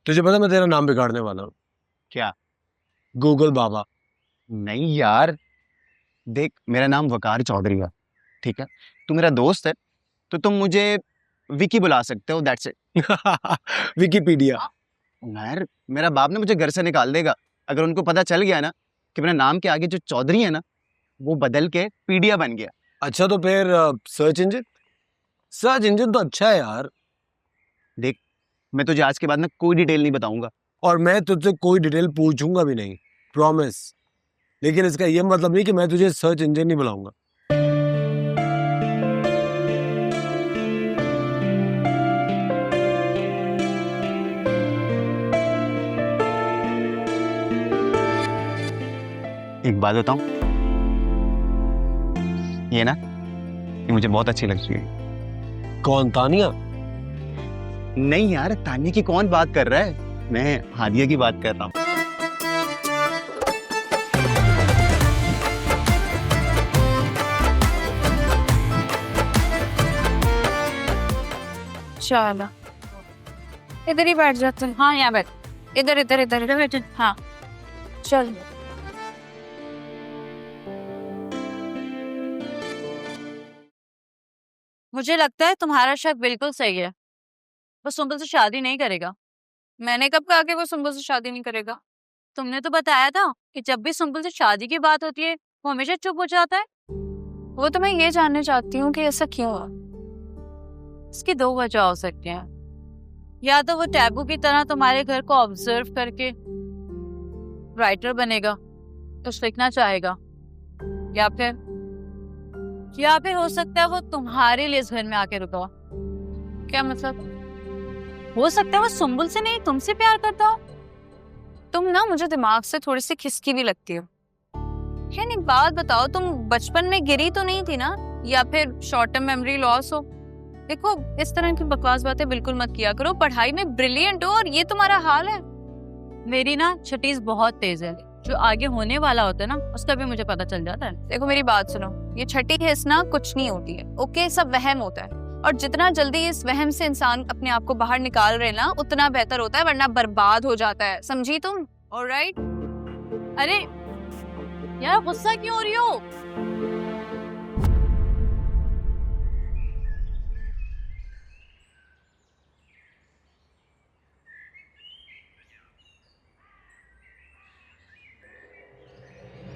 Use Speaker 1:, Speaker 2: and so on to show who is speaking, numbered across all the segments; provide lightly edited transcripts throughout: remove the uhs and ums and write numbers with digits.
Speaker 1: तुझे पता मैं तेरा नाम बिगाड़ने वाला हूँ।
Speaker 2: क्या?
Speaker 1: गूगल बाबा।
Speaker 2: नहीं यार, देख मेरा नाम वकार चौधरी है, ठीक है? तू मेरा दोस्त है तो तुम मुझे विकी बुला सकते हो, दैट्स इट।
Speaker 1: विकिपीडिया।
Speaker 2: यार मेरा बाप ने मुझे घर से निकाल देगा अगर उनको पता चल गया ना कि मेरे नाम के आगे जो चौधरी है ना वो बदल के पीडिया बन गया।
Speaker 1: अच्छा तो फिर सर्च इंजन। सर्च इंजन तो अच्छा है यार।
Speaker 2: देख मैं तुझे आज के बाद ना कोई डिटेल नहीं बताऊंगा।
Speaker 1: और मैं तुझसे कोई डिटेल पूछूंगा भी नहीं, प्रॉमिस। लेकिन इसका ये मतलब नहीं कि मैं तुझे सर्च इंजन नहीं बुलाऊंगा।
Speaker 2: एक बात बताऊं, ये ना ये मुझे बहुत अच्छी लगती है।
Speaker 1: कौन, तानिया?
Speaker 2: नहीं यार, तानिया की कौन बात कर रहा है, मैं हादिया की बात कर रहा हूँ।
Speaker 3: चलो इधर ही बैठ जाते हैं। हाँ यहाँ बैठ, इधर इधर इधर इधर बैठ। हाँ चल। मुझे लगता है तुम्हारा शक बिल्कुल सही है, वो सुंबल से शादी नहीं करेगा। मैंने कब कहा कि वो सुंबल से शादी नहीं करेगा? तुमने तो बताया था कि जब भी सुंबल से शादी की बात होती है वो हमेशा चुप हो जाता है। वो तो मैं ये जानना चाहती हूँ कि ऐसा क्यों हुआ। इसकी दो वजह हो सकती हैं। या तो वो टैबू की तरह तुम्हारे घर को ऑब्जर्व करके राइटर बनेगा, कुछ लिखना चाहेगा, या फिर हो सकता है वो तुम्हारे लिए इस घर में आके रुका हो। क्या मतलब? हो सकता है वो सुंबुल से नहीं तुमसे प्यार करता हो। तुम ना मुझे दिमाग से थोड़ी सी खिसकी भी लगती हो। यानी बात बताओ, तुम बचपन में गिरी तो नहीं थी ना, या फिर शॉर्ट टर्म मेमोरी लॉस हो? देखो इस तरह की बकवास बातें बिल्कुल मत किया करो। पढ़ाई में ब्रिलियंट हो और ये तुम्हारा हाल है। मेरी ना छठीस बहुत तेज है, जो आगे होने वाला होता है ना उसका भी मुझे पता चल जाता है। देखो मेरी बात सुनो, ये छठी हिस्स ना कुछ नहीं होती है, ओके? सब वहम होता है, और जितना जल्दी इस वहम से इंसान अपने आप को बाहर निकाल रहे ना उतना बेहतर होता है, वरना बर्बाद हो जाता है। समझी तुम? ऑलराइट? अरे यार गुस्सा क्यों हो रही हो?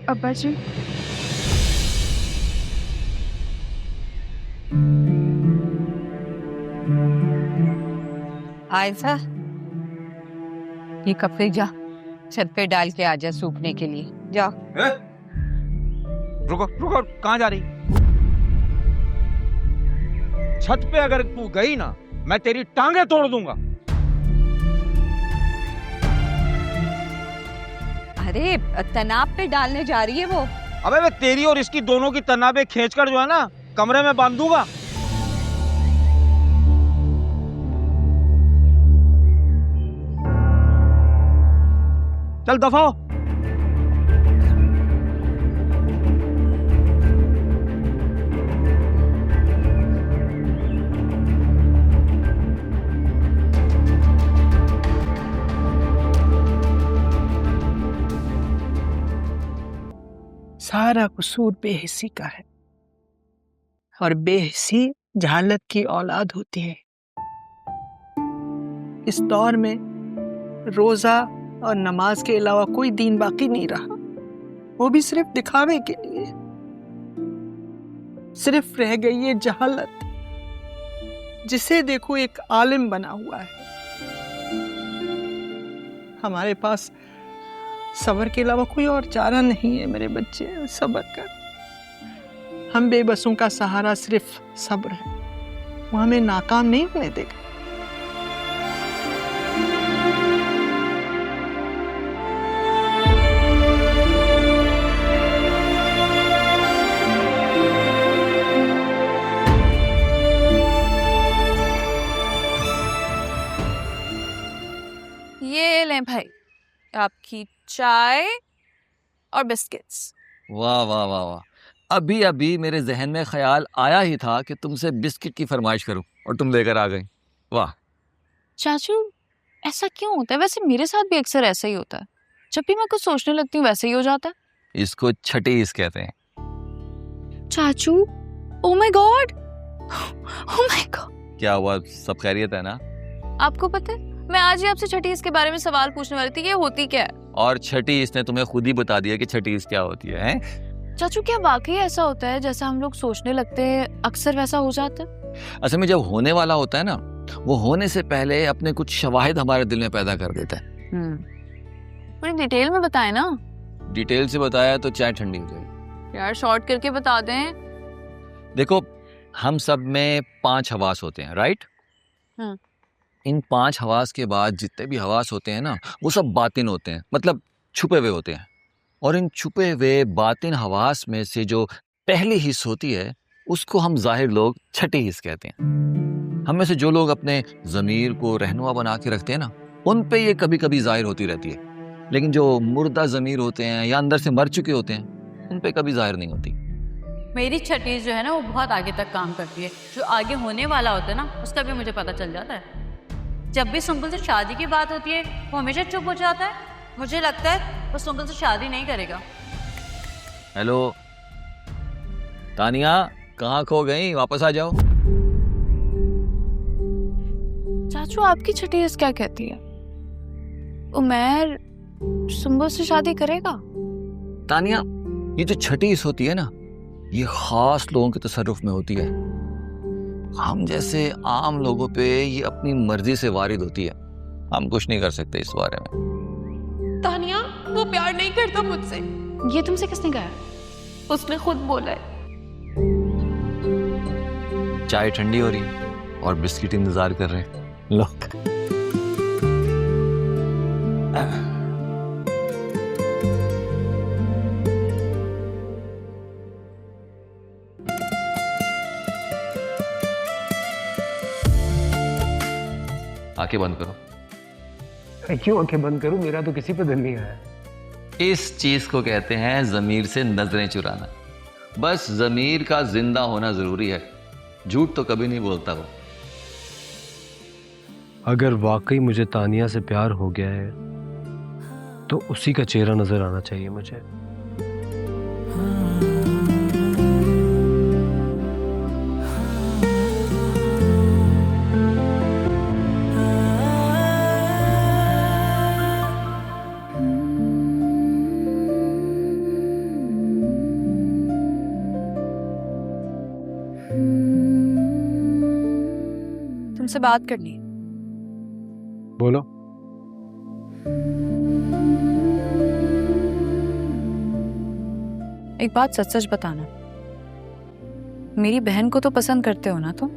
Speaker 4: अब्बा जी,
Speaker 5: आयशा, ये कपड़े जा छत पे डाल के आ जा सूखने के लिए। जा।
Speaker 6: रुको रुको, कहाँ जा रही? छत पे अगर तू गई ना मैं तेरी टांगे तोड़ दूंगा।
Speaker 5: अरे तनाव पे डालने जा रही है वो।
Speaker 6: अबे मैं तेरी और इसकी दोनों की तनाबे खींचकर जो है ना कमरे में बांध दूंगा। चल दफा हो।
Speaker 7: सारा कसूर बेहिसी का है, और बेहिसी जहालत की औलाद होती है। इस दौर में रोजा और नमाज के अलावा कोई दीन बाकी नहीं रहा, वो भी सिर्फ दिखावे के लिए। सिर्फ रह गई है जहालत, जिसे देखो एक आलिम बना हुआ है। हमारे पास सब्र के अलावा कोई और चारा नहीं है मेरे बच्चे, सब्र कर। हम बेबसों का सहारा सिर्फ सब्र है, वो हमें नाकाम नहीं होने देगा।
Speaker 3: ये लें भाई आपकी चाय और बिस्किट्स।
Speaker 8: वाह वाह वाह वाह, अभी अभी मेरे जहन में ख्याल आया ही था कि तुमसे बिस्किट की फरमाइश करूं और तुम लेकर आ गई। वाह।
Speaker 3: चाचू ऐसा क्यों होता है? वैसे मेरे साथ भी अक्सर ऐसा ही होता है, जब भी मैं कुछ सोचने लगती हूँ वैसे ही हो जाता है।
Speaker 8: इसको छठी हिस्स कहते हैं।
Speaker 3: चाचू, oh my God, oh my God.
Speaker 8: क्या हुआ, सब खैरियत है ना?
Speaker 3: आपको पता है मैं आज ही आपसे छठी हिस्स के बारे में सवाल पूछने वाली थी कि ये होती क्या है।
Speaker 8: और छठी हिस्स ने तुम्हें खुद ही बता दिया कि छठी हिस्स क्या होती है, हैं?
Speaker 3: चाचू, क्या वाकई ऐसा होता है जैसा हम लोग सोचने लगते हैं अक्सर वैसा हो जाता है?
Speaker 8: असल में जब होने वाला होता है ना, वो होने से पहले अपने कुछ शवाहिद हमारे दिल में पैदा कर देता है।
Speaker 3: पूरी डिटेल में बताएं ना।
Speaker 8: डिटेल से बताया तो चाय ठंडी हो जाएगी।
Speaker 3: यार शॉर्ट करके बता दें।
Speaker 8: देखो, हम सब में 5 हवास होते हैं, राइट?
Speaker 3: हम्म।
Speaker 8: इन 5 हवास के बाद जितने भी हवास होते हैं ना, वो सब बातिन होते हैं, मतलब छुपे हुए होते हैं। और इन छुपे हुए बातिन हवास में से जो पहली हिस्स होती है, उसको हम जाहिर लोग छठी हिस्स कहते हैं। हम में से जो लोग अपने ज़मीर को रहनुमा बना के रखते हैं ना, उन पे ये कभी कभी जाहिर होती रहती है। लेकिन जो मुर्दा ज़मीर होते हैं या अंदर से मर चुके होते हैं, उन पे कभी जाहिर नहीं होती।
Speaker 3: मेरी छठी जो है ना, वो बहुत आगे तक काम करती है। जो आगे होने वाला होता है ना, उसका भी मुझे पता चल जाता है। जब भी सुंबुल से शादी की बात होती है, वो हमेशा चुप हो जाता है। मुझे लगता है वो सुंबुल से शादी नहीं करेगा।
Speaker 8: हेलो तानिया, कहाँ खो गई? वापस आ जाओ।
Speaker 3: चाचू, आपकी छठी हिस्स क्या कहती है? उमैर सुंबुल से शादी करेगा?
Speaker 8: तानिया, ये जो छठी हिस्स होती है ना, ये खास लोगों के तसर्रुफ में होती है। हम जैसे आम लोगों पे ये अपनी मर्जी से वारिद होती है। हम कुछ नहीं कर सकते इस बारे में।
Speaker 4: तानिया, वो प्यार नहीं करता मुझसे।
Speaker 3: ये तुमसे किसने कहा?
Speaker 4: उसने खुद बोला है।
Speaker 8: चाय ठंडी हो रही और बिस्किट इंतजार कर रहे हैं। लो। आंखें बंद करो।
Speaker 1: क्यों आंखें बंद करूं? मेरा तो किसी पे दिल नहीं आया।
Speaker 8: इस चीज को कहते हैं जमीर से नजरें चुराना। बस जमीर का जिंदा होना जरूरी है, झूठ तो कभी नहीं बोलता वो।
Speaker 1: अगर वाकई मुझे तानिया से प्यार हो गया है, तो उसी का चेहरा नजर आना चाहिए मुझे।
Speaker 3: तुमसे बात करनी है।
Speaker 1: बोलो।
Speaker 3: एक बात सच सच बताना, मेरी बहन को तो पसंद करते हो ना तुम?